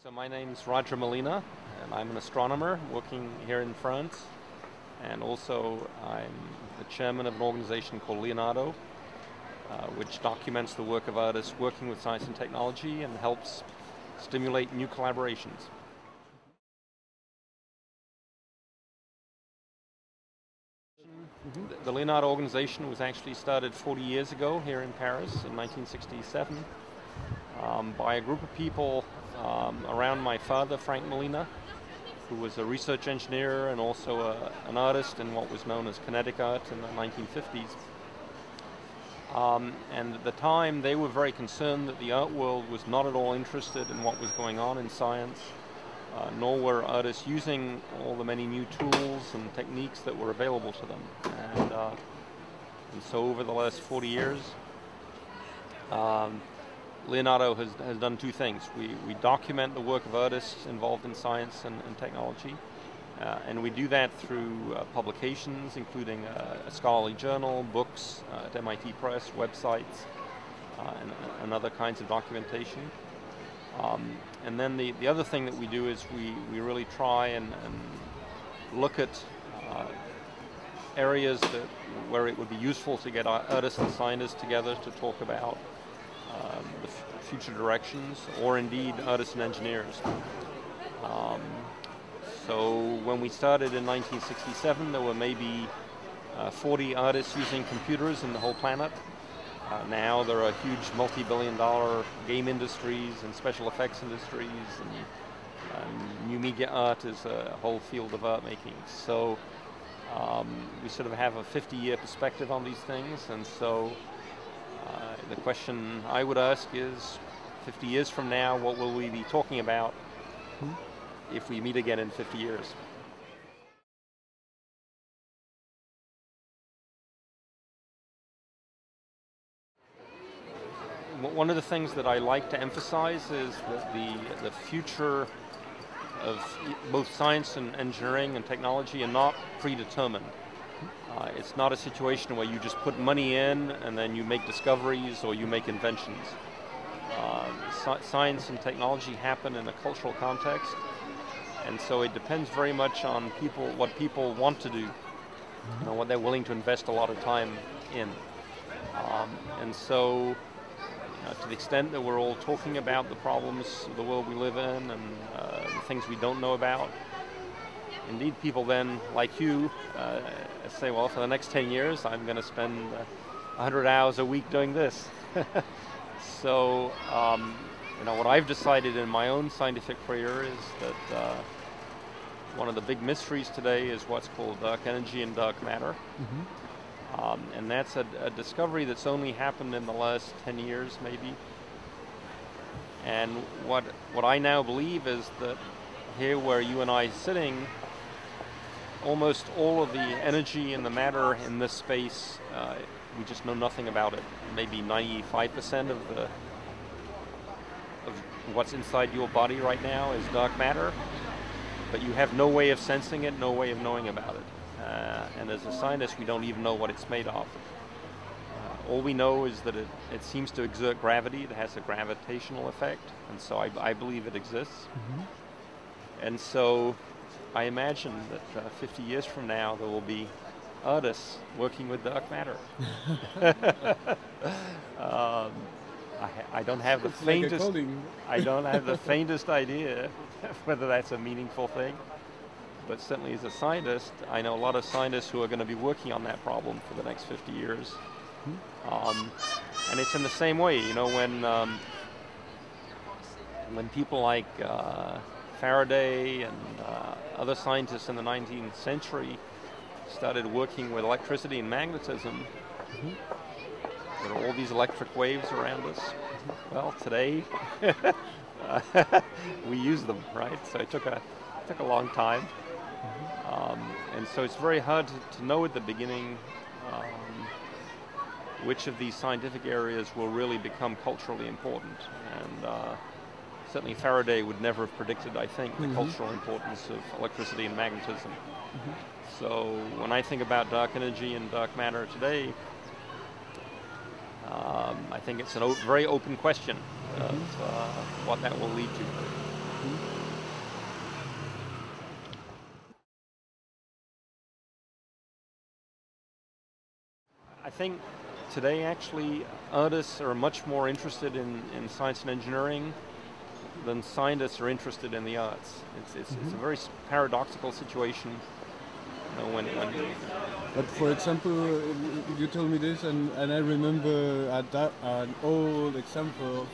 So my name's Malina, and I'm an astronomer working here in France. And also I'm the chairman of an organization called Leonardo, which documents the work of artists working with science and technology and helps stimulate new collaborations. The Leonardo organization was actually started 40 years ago here in Paris in 1967 by a group of people around my father, Frank Malina, who was a research engineer and also an artist in what was known as kinetic art in the 1950s. And at the time, they were very concerned that the art world was not at all interested in what was going on in science, nor were artists using all the many new tools and techniques that were available to them. And so over the last 40 years, Leonardo has done two things. We document the work of artists involved in science and technology, and we do that through publications, including a scholarly journal, books at MIT Press, websites, and other kinds of documentation. And then the other thing that we do is we really try and look at areas where it would be useful to get artists and scientists together to talk about the future directions, or indeed artists and engineers. So when we started in 1967, there were maybe 40 artists using computers in the whole planet. Now there are huge multi-billion-dollar game industries and special effects industries, and new media art is a whole field of art making. So we sort of have a 50-year perspective on these things, and so the question I would ask is, 50 years from now, what will we be talking about if we meet again in 50 years? One of the things that I like to emphasize is that the future of both science and engineering and technology are not predetermined. It's not a situation where you just put money in and then you make discoveries or you make inventions. Science and technology happen in a cultural context, and so it depends very much on what people want to do, what they're willing to invest a lot of time in. And so to the extent that we're all talking about the problems of the world we live in and the things we don't know about, indeed people then, like you, say, well, for the next 10 years I'm going to spend 100 hours a week doing this. So, what I've decided in my own scientific career is that one of the big mysteries today is what's called dark energy and dark matter. And that's a discovery that's only happened in the last 10 years, maybe. And what I now believe is that here where you and I are sitting, almost all of the energy and the matter in this space, we just know nothing about it. Maybe 95% of what's inside your body right now is dark matter, but you have no way of sensing it, no way of knowing about it. And as a scientist, we don't even know what it's made of. All we know is that it seems to exert gravity, it has a gravitational effect, and so I believe it exists. And so I imagine that 50 years from now there will be artists working with dark matter. I don't have the faintest. I don't have the faintest idea whether that's a meaningful thing. But certainly, as a scientist, I know a lot of scientists who are going to be working on that problem for the next 50 years. And it's in the same way, when people like Faraday and other scientists in the 19th century started working with electricity and magnetism, there are all these electric waves around us. Well, today we use them, right? So it took a long time, and so it's very hard to know at the beginning which of these scientific areas will really become culturally important. And certainly Faraday would never have predicted, I think, the cultural importance of electricity and magnetism. So when I think about dark energy and dark matter today, I think it's a very open question of what that will lead to. I think today actually artists are much more interested in science and engineering than scientists are interested in the arts. It's a very paradoxical situation. You know, when But for example, you told me this, and I remember an old example.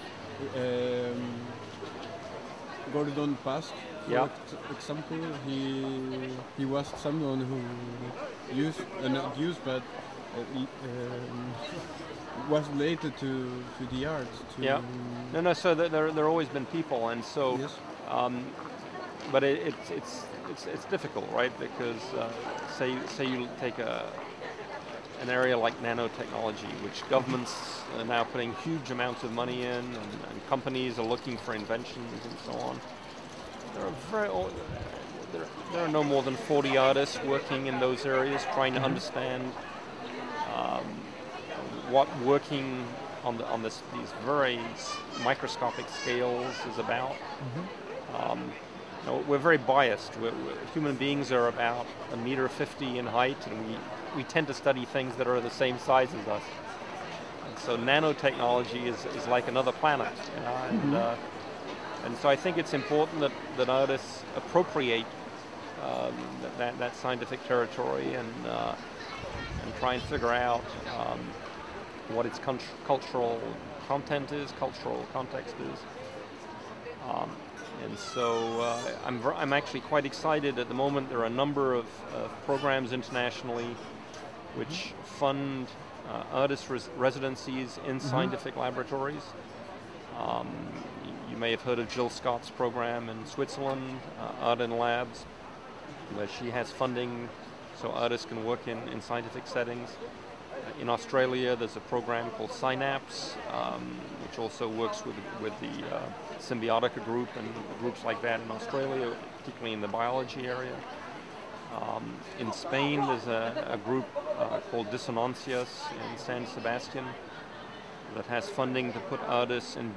Gordon Pask, for example, he was someone who not used, but was related to the arts. No. So there always been people, and so. Yes. But it's difficult, right? Because say you take an area like nanotechnology, which governments are now putting huge amounts of money in, and companies are looking for inventions and so on. There are no more than 40 artists working in those areas, trying to understand what working on these very microscopic scales is about. We're very biased. Human beings are about 1.50 meters in height, and we tend to study things that are the same size as us. And so nanotechnology is like another planet. And so I think it's important that artists appropriate that scientific territory and try and figure out what its cultural content is, cultural context is. And so I'm actually quite excited at the moment. There are a number of programs internationally which fund artist residencies in scientific laboratories. You may have heard of Jill Scott's program in Switzerland, Art in Labs, where she has funding so artists can work in scientific settings. In Australia, there's a program called Synapse, which also works with the Symbiotica group and groups like that in Australia, particularly in the biology area. In Spain, there's a group called Disonancias in San Sebastian that has funding to put artists in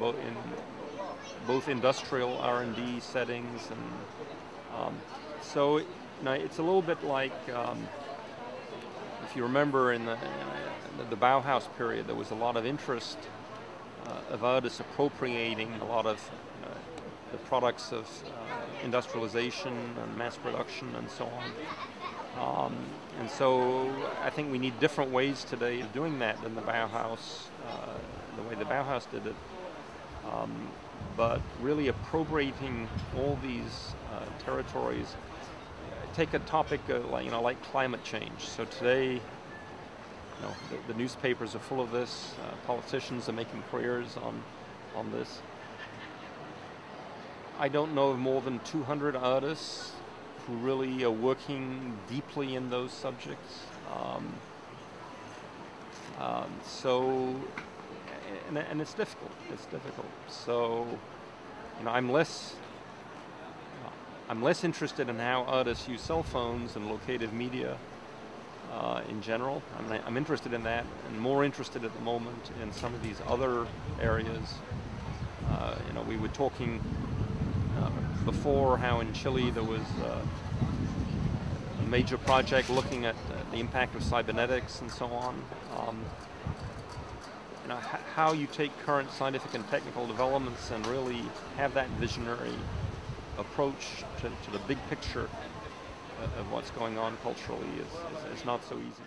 both industrial R&D settings, and so it's a little bit like. If you remember in the Bauhaus period, there was a lot of interest of artists appropriating a lot of the products of industrialization and mass production and so on. And so I think we need different ways today of doing that than the Bauhaus, the way the Bauhaus did it. But really appropriating all these territories. Take a topic like climate change. So today, the newspapers are full of this. Politicians are making careers on this. I don't know of more than 200 artists who really are working deeply in those subjects. And it's difficult. It's difficult. So, I'm less interested in how artists use cell phones and locative media in general. I'm interested in that, and more interested at the moment in some of these other areas. We were talking before how in Chile there was a major project looking at the impact of cybernetics and so on. How you take current scientific and technical developments and really have that visionary approach to the big picture of what's going on culturally is not so easy.